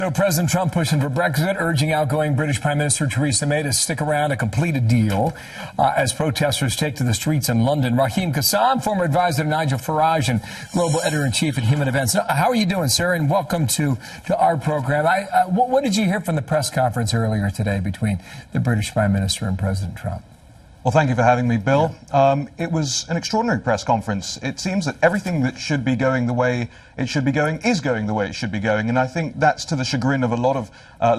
So President Trump pushing for Brexit, urging outgoing British Prime Minister Theresa May to stick around to complete a deal as protesters take to the streets in London. Raheem Kassam, former advisor to Nigel Farage and global editor-in-chief at Human Events. How are you doing, sir? And welcome to our program. What did you hear from the press conference earlier today between the British Prime Minister and President Trump? Well, thank you for having me, Bill. It was an extraordinary press conference. It seems that everything that should be going the way it should be going is going the way it should be going, and I think that's to the chagrin of a lot of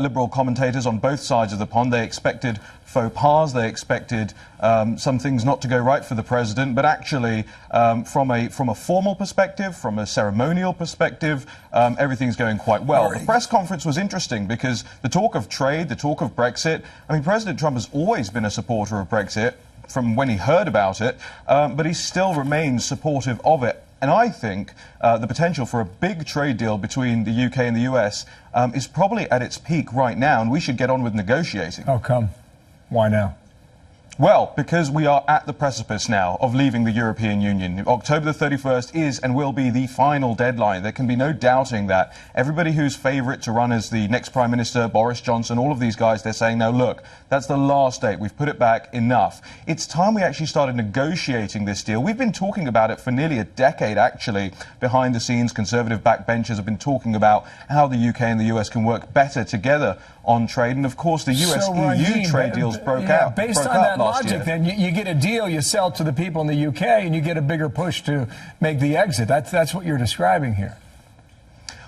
liberal commentators on both sides of the pond. They expected faux pas, they expected some things not to go right for the president, but actually from a formal perspective, from a ceremonial perspective, everything's going quite well. The press conference was interesting because the talk of trade, the talk of Brexit, I mean, President Trump has always been a supporter of Brexit from when he heard about it, but he still remains supportive of it. And I think the potential for a big trade deal between the UK and the US is probably at its peak right now, and we should get on with negotiating. How come? Why now? Well, because we are at the precipice now of leaving the European Union. October the 31st is and will be the final deadline. There can be no doubting that. Everybody who's favourite to run as the next Prime Minister, Boris Johnson, all of these guys, they're saying, no, look, that's the last date. We've put it back enough. It's time we actually started negotiating this deal. We've been talking about it for nearly a decade, actually. Behind the scenes, Conservative backbenchers have been talking about how the UK and the US can work better together on trade. And, of course, the US-EU trade deals broke out. Based on that logic, then, you get a deal, you sell it to the people in the UK, and you get a bigger push to make the exit. That's what you're describing here.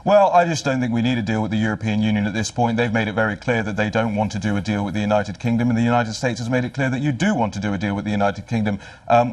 Well, I just don't think we need a deal with the European Union at this point. They've made it very clear that they don't want to do a deal with the United Kingdom, and the United States has made it clear that you do want to do a deal with the United Kingdom.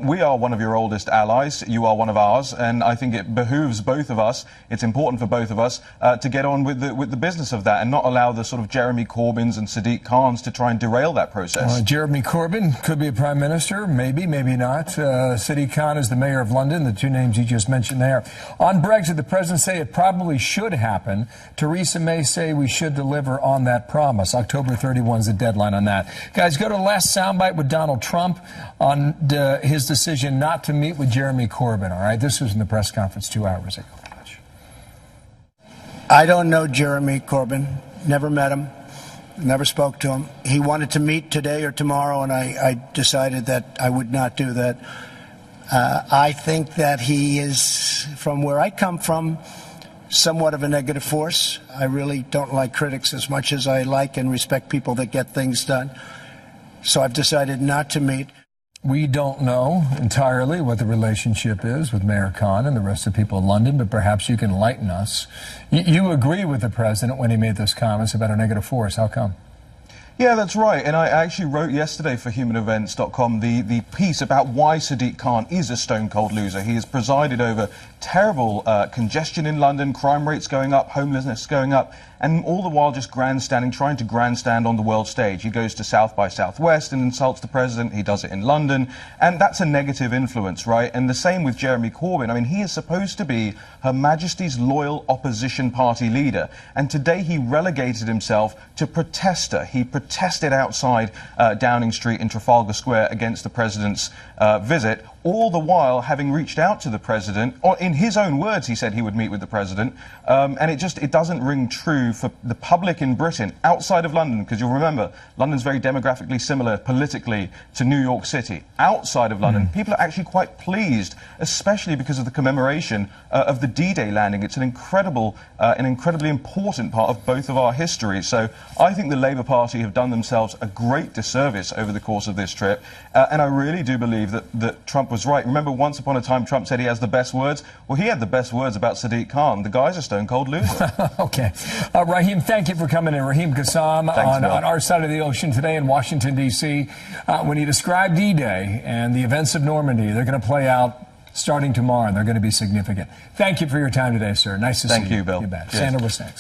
We are one of your oldest allies. You are one of ours, and I think it behooves both of us, it's important for both of us, to get on with the business of that and not allow the sort of Jeremy Corbyns and Sadiq Khans to try and derail that process. Jeremy Corbyn could be a prime minister, maybe, maybe not. Sadiq Khan is the mayor of London, the two names you just mentioned there. On Brexit, the president say it probably should happen. Theresa May say we should deliver on that promise. October 31 is the deadline on that. Guys, go to the last soundbite with Donald Trump on his decision not to meet with Jeremy Corbyn. All right, this was in the press conference 2 hours ago. I don't know Jeremy Corbyn. Never met him. Never spoke to him. He wanted to meet today or tomorrow, and I decided that I would not do that. I think that he is, from where I come from, somewhat of a negative force. I really don't like critics as much as I like and respect people that get things done. So I've decided not to meet. We don't know entirely what the relationship is with Mayor Khan and the rest of the people in London, but perhaps you can enlighten us. You agree with the president when he made those comments about a negative force. How come? Yeah, that's right. And I actually wrote yesterday for humanevents.com the piece about why Sadiq Khan is a stone-cold loser. He has presided over terrible congestion in London, crime rates going up, homelessness going up, and all the while just grandstanding, trying to grandstand on the world stage. He goes to South by Southwest and insults the president. He does it in London. And that's a negative influence, right? And the same with Jeremy Corbyn. I mean, he is supposed to be Her Majesty's loyal opposition party leader. And today he relegated himself to protester. He protested outside Downing Street in Trafalgar Square against the president's visit, all the while having reached out to the president. Or in his own words, he said he would meet with the president. And it doesn't ring true for the public in Britain, outside of London, because you'll remember, London's very demographically similar politically to New York City. Outside of London, people are actually quite pleased, especially because of the commemoration of the D-Day landing. It's an incredibly important part of both of our histories. So I think the Labour Party have done themselves a great disservice over the course of this trip. And I really do believe that Trump was right. Remember, once upon a time, Trump said he has the best words. Well, he had the best words about Sadiq Khan. The guy's a stone-cold loser. Okay. Raheem, thank you for coming in. Raheem Kassam on our side of the ocean today in Washington, D.C. When he described D-Day and the events of Normandy, they're going to play out starting tomorrow, and they're going to be significant. Thank you for your time today, sir. Nice to see you. Thank you, Bill. You bet. Sandra, what's next?